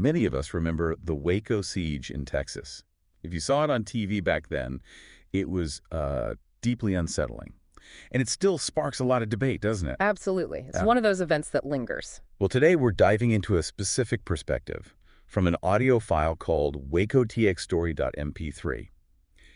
Many of us remember the Waco siege in Texas. If you saw it on TV back then, it was deeply unsettling. And it still sparks a lot of debate, doesn't it? Absolutely. It's one of those events that lingers. Well, today we're diving into a specific perspective from an audio file called wacotxstory.mp3.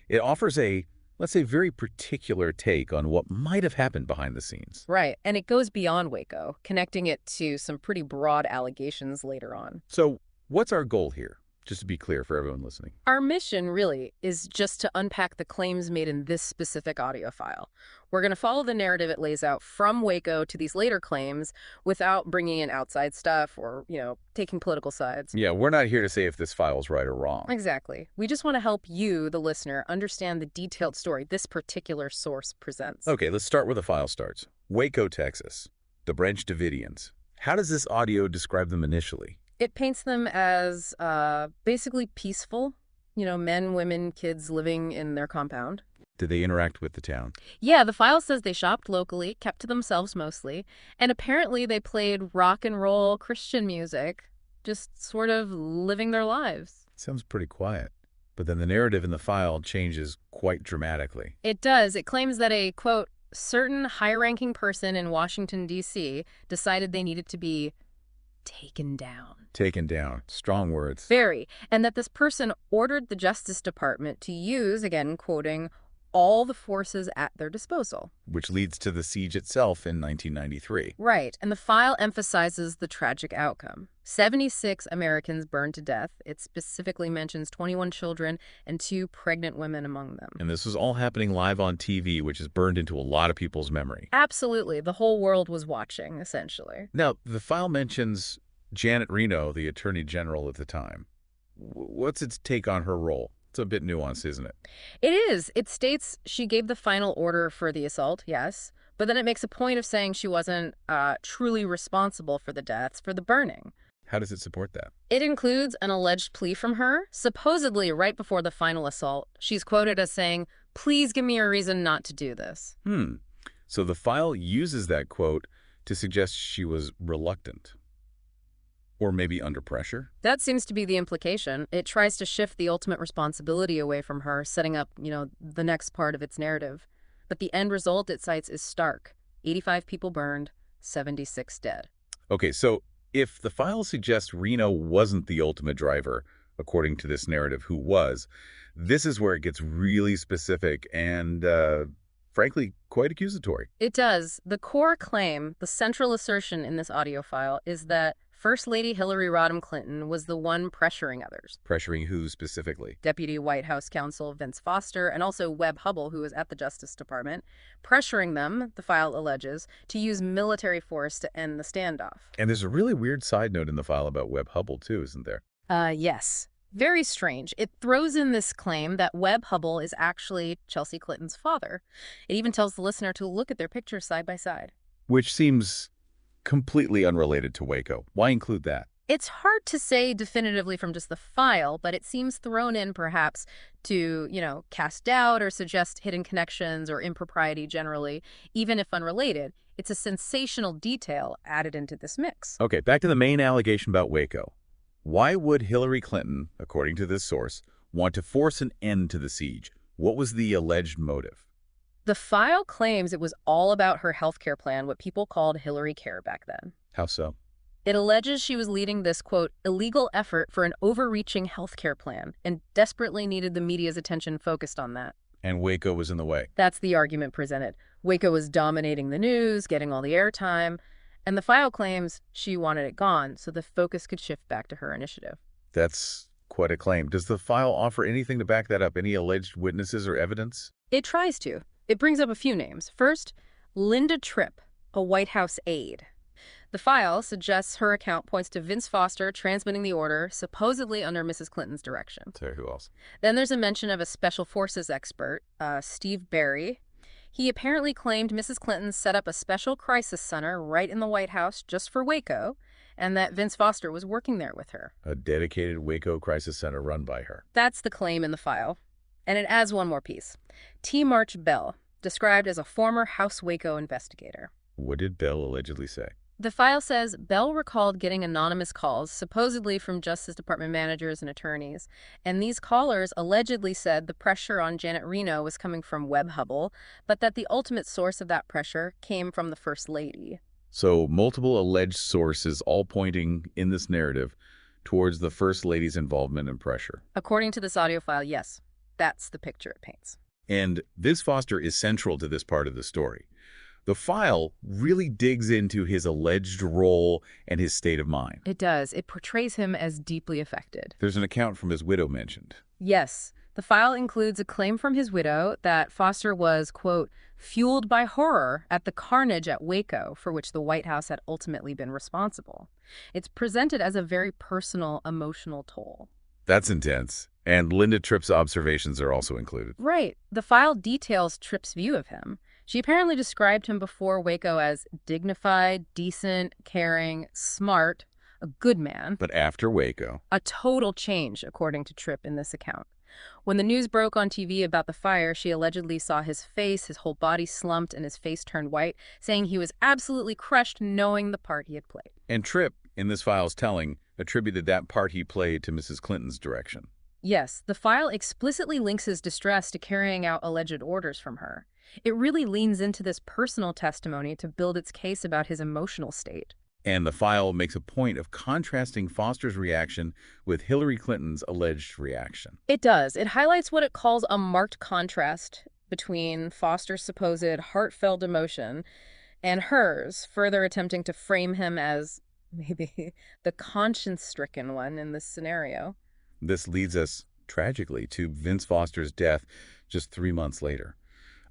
It offers a, let's say, very particular take on what might have happened behind the scenes. Right. And it goes beyond Waco, connecting it to some pretty broad allegations later on. So what's our goal here? Just to be clear for everyone listening. Our mission, really, is just to unpack the claims made in this specific audio file. We're going to follow the narrative it lays out from Waco to these later claims without bringing in outside stuff or, taking political sides. Yeah, we're not here to say if this file's right or wrong. Exactly. We just want to help you, the listener, understand the detailed story this particular source presents. Okay, let's start where the file starts. Waco, Texas. The Branch Davidians. How does this audio describe them initially? It paints them as basically peaceful, men, women, kids living in their compound. Did they interact with the town? Yeah, the file says they shopped locally, kept to themselves mostly, and apparently they played rock and roll Christian music, just sort of living their lives. Sounds pretty quiet. But then the narrative in the file changes quite dramatically. It does. It claims that a, quote, certain high-ranking person in Washington, D.C. decided they needed to be taken down. Taken down. Strong words. Very. And that this person ordered the Justice Department to use, again, quoting, all the forces at their disposal. Which leads to the siege itself in 1993. Right. And the file emphasizes the tragic outcome. 76 Americans burned to death. It specifically mentions 21 children and 2 pregnant women among them. And this was all happening live on TV, which is burned into a lot of people's memory. Absolutely. The whole world was watching, essentially. Now, the file mentions Janet Reno, the Attorney General at the time. What's its take on her role? It's a bit nuanced, isn't it? It is. It states she gave the final order for the assault, yes, but then it makes a point of saying she wasn't truly responsible for the deaths, for the burning. How does it support that? It includes an alleged plea from her. Supposedly, right before the final assault, she's quoted as saying, "Please give me a reason not to do this." So the file uses that quote to suggest she was reluctant. Or maybe under pressure? That seems to be the implication. It tries to shift the ultimate responsibility away from her, setting up, the next part of its narrative. But the end result it cites is stark. 85 people burned, 76 dead. Okay, so if the file suggests Reno wasn't the ultimate driver, according to this narrative, who was, this is where it gets really specific and, frankly, quite accusatory. It does. The core claim, the central assertion in this audio file, is that First Lady Hillary Rodham Clinton was the one pressuring others. Pressuring who specifically? Deputy White House counsel Vince Foster and also Webb Hubbell, who was at the Justice Department, pressuring them, the file alleges, to use military force to end the standoff. And there's a really weird side note in the file about Webb Hubbell, too, isn't there? Yes. Very strange. It throws in this claim that Webb Hubbell is actually Chelsea Clinton's father. It even tells the listener to look at their pictures side by side. Which seems completely unrelated to Waco. Why include that? It's hard to say definitively from just the file, but it seems thrown in perhaps to, cast doubt or suggest hidden connections or impropriety generally, even if unrelated. It's a sensational detail added into this mix. Okay, back to the main allegation about Waco. Why would Hillary Clinton, according to this source, want to force an end to the siege? What was the alleged motive? The file claims it was all about her health care plan, what people called Hillary Care back then. How so? It alleges she was leading this, quote, illegal effort for an overreaching health care plan and desperately needed the media's attention focused on that. And Waco was in the way. That's the argument presented. Waco was dominating the news, getting all the airtime, and the file claims she wanted it gone so the focus could shift back to her initiative. That's quite a claim. Does the file offer anything to back that up? Any alleged witnesses or evidence? It tries to. It brings up a few names. First, Linda Tripp, a White House aide. The file suggests her account points to Vince Foster transmitting the order, supposedly under Mrs. Clinton's direction. Sorry, who else? Then there's a mention of a special forces expert, Steve Barry. He apparently claimed Mrs. Clinton set up a special crisis center right in the White House just for Waco, and that Vince Foster was working there with her. A dedicated Waco crisis center run by her. That's the claim in the file. And it adds one more piece. T. March Bell, described as a former House Waco investigator. What did Bell allegedly say? The file says Bell recalled getting anonymous calls, supposedly from Justice Department managers and attorneys, and these callers allegedly said the pressure on Janet Reno was coming from Webb Hubble, but that the ultimate source of that pressure came from the First Lady. So multiple alleged sources all pointing in this narrative towards the First Lady's involvement and pressure. According to this audio file, yes, that's the picture it paints. And Viz Foster is central to this part of the story. The file really digs into his alleged role and his state of mind. It does. It portrays him as deeply affected. There's an account from his widow mentioned. Yes. The file includes a claim from his widow that Foster was, quote, fueled by horror at the carnage at Waco, for which the White House had ultimately been responsible. It's presented as a very personal, emotional toll. That's intense. And Linda Tripp's observations are also included. Right. The file details Tripp's view of him. She apparently described him before Waco as dignified, decent, caring, smart, a good man. But after Waco, a total change, according to Tripp in this account. When the news broke on TV about the fire, she allegedly saw his face, his whole body slumped, and his face turned white, saying he was absolutely crushed knowing the part he had played. And Tripp, in this file's telling, attributed that part he played to Mrs. Clinton's direction. Yes, the file explicitly links his distress to carrying out alleged orders from her. It really leans into this personal testimony to build its case about his emotional state. And the file makes a point of contrasting Foster's reaction with Hillary Clinton's alleged reaction. It does. It highlights what it calls a marked contrast between Foster's supposed heartfelt emotion and hers, further attempting to frame him as maybe the conscience-stricken one in this scenario. This leads us, tragically, to Vince Foster's death just 3 months later.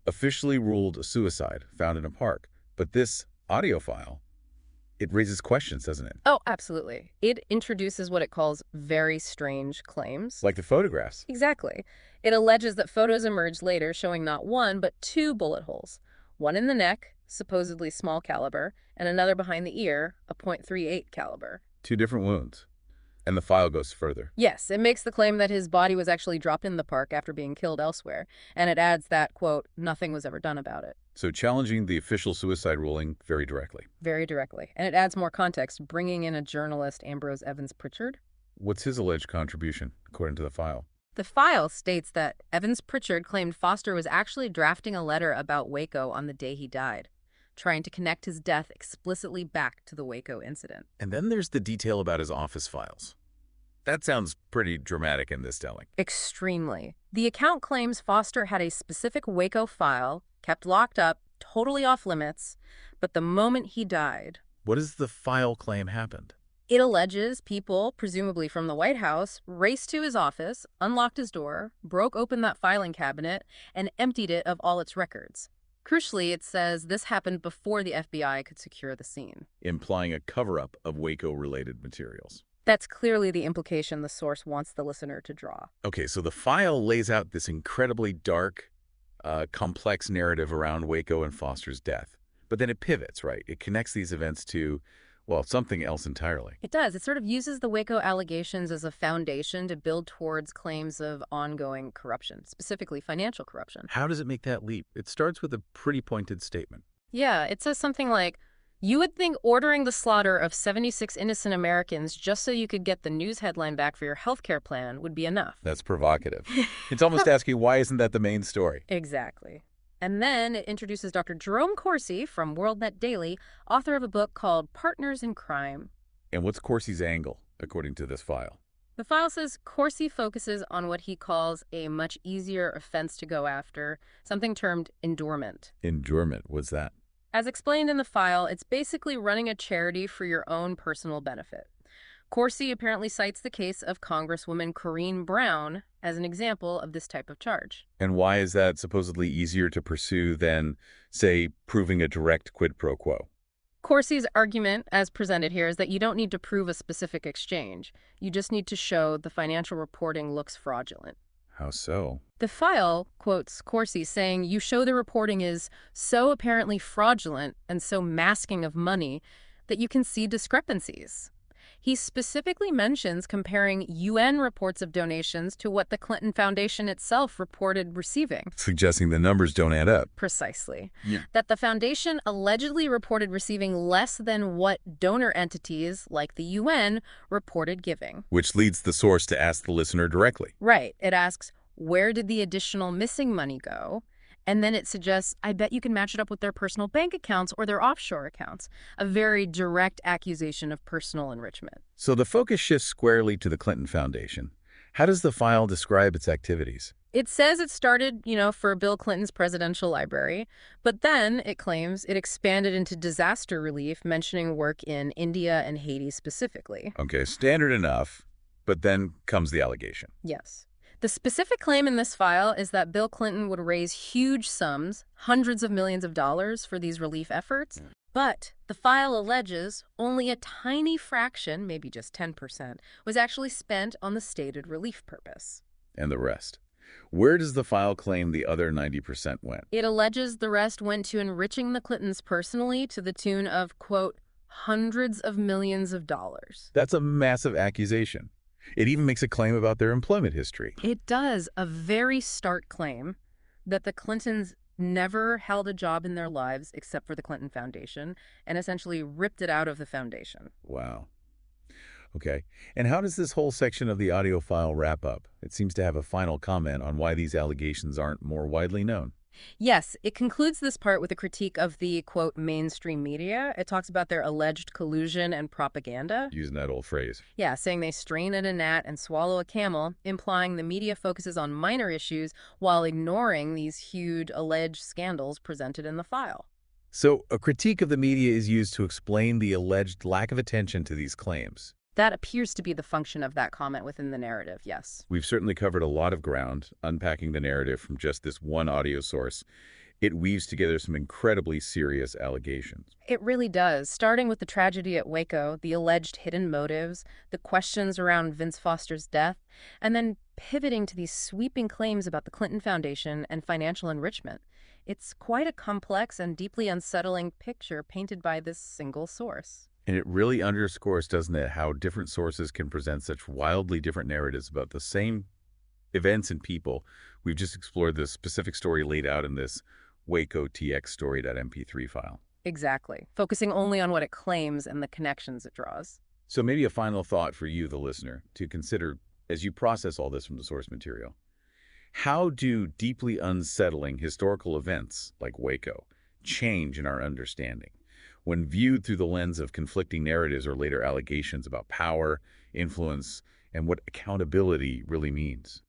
Officially ruled a suicide, found in a park. But this audio file, it raises questions, doesn't it? Oh, absolutely. It introduces what it calls very strange claims. Like the photographs. Exactly. It alleges that photos emerged later showing not one, but 2 bullet holes. One in the neck, supposedly small caliber, and another behind the ear, a .38 caliber. 2 different wounds. And the file goes further. Yes, it makes the claim that his body was actually dropped in the park after being killed elsewhere, and it adds that, quote, nothing was ever done about it. So challenging the official suicide ruling very directly. Very directly. And it adds more context, bringing in a journalist, Ambrose Evans Pritchard. What's his alleged contribution, according to the file? The file states that Evans Pritchard claimed Foster was actually drafting a letter about Waco on the day he died, trying to connect his death explicitly back to the Waco incident. And then there's the detail about his office files. That sounds pretty dramatic in this telling. Extremely. The account claims Foster had a specific Waco file, kept locked up, totally off limits, but the moment he died... What does the file claim happened? It alleges people, presumably from the White House, raced to his office, unlocked his door, broke open that filing cabinet, and emptied it of all its records. Crucially, it says this happened before the FBI could secure the scene. Implying a cover-up of Waco-related materials. That's clearly the implication the source wants the listener to draw. Okay, so the file lays out this incredibly dark, complex narrative around Waco and Foster's death. But then it pivots, right? It connects these events to, well, something else entirely. It does. It sort of uses the Waco allegations as a foundation to build towards claims of ongoing corruption, specifically financial corruption. How does it make that leap? It starts with a pretty pointed statement. Yeah, it says something like, you would think ordering the slaughter of 76 innocent Americans just so you could get the news headline back for your healthcare plan would be enough. That's provocative. It's almost asking, why isn't that the main story? Exactly. And then it introduces Dr. Jerome Corsi from WorldNet Daily, author of a book called Partners in Crime. And what's Corsi's angle, according to this file? The file says Corsi focuses on what he calls a much easier offense to go after, something termed endurement. Endurement, what's that? As explained in the file, it's basically running a charity for your own personal benefit. Corsi apparently cites the case of Congresswoman Corrine Brown as an example of this type of charge. And why is that supposedly easier to pursue than, say, proving a direct quid pro quo? Corsi's argument, as presented here, is that you don't need to prove a specific exchange. You just need to show the financial reporting looks fraudulent. How so? The file quotes Corsi saying, you show the reporting is so apparently fraudulent and so masking of money that you can see discrepancies. He specifically mentions comparing UN reports of donations to what the Clinton Foundation itself reported receiving. Suggesting the numbers don't add up. Precisely. Yeah. That the foundation allegedly reported receiving less than what donor entities, like the UN, reported giving. Which leads the source to ask the listener directly. Right. It asks, where did the additional missing money go? And then it suggests, I bet you can match it up with their personal bank accounts or their offshore accounts. A very direct accusation of personal enrichment. So the focus shifts squarely to the Clinton Foundation. How does the file describe its activities? It says it started, for Bill Clinton's presidential library, but then, it claims, it expanded into disaster relief, mentioning work in India and Haiti specifically. Okay, standard enough, but then comes the allegation. Yes. The specific claim in this file is that Bill Clinton would raise huge sums, hundreds of millions of dollars, for these relief efforts. But the file alleges only a tiny fraction, maybe just 10%, was actually spent on the stated relief purpose. And the rest. Where does the file claim the other 90% went? It alleges the rest went to enriching the Clintons personally to the tune of, quote, hundreds of millions of dollars. That's a massive accusation. It even makes a claim about their employment history. It does, a very stark claim that the Clintons never held a job in their lives except for the Clinton Foundation and essentially ripped it out of the foundation. Wow. Okay. And how does this whole section of the audio file wrap up? It seems to have a final comment on why these allegations aren't more widely known. Yes, it concludes this part with a critique of the, quote, mainstream media. It talks about their alleged collusion and propaganda. Using that old phrase. Yeah, saying they strain at a gnat and swallow a camel, implying the media focuses on minor issues while ignoring these huge alleged scandals presented in the file. So a critique of the media is used to explain the alleged lack of attention to these claims. That appears to be the function of that comment within the narrative, yes. We've certainly covered a lot of ground, unpacking the narrative from just this one audio source. It weaves together some incredibly serious allegations. It really does, starting with the tragedy at Waco, the alleged hidden motives, the questions around Vince Foster's death, and then pivoting to these sweeping claims about the Clinton Foundation and financial enrichment. It's quite a complex and deeply unsettling picture painted by this single source. And it really underscores, doesn't it, how different sources can present such wildly different narratives about the same events and people. We've just explored the specific story laid out in this Waco txstory.mp3 file. Exactly, focusing only on what it claims and the connections it draws. So maybe a final thought for you, the listener, to consider as you process all this from the source material. How do deeply unsettling historical events like Waco change in our understanding when viewed through the lens of conflicting narratives or later allegations about power, influence, and what accountability really means?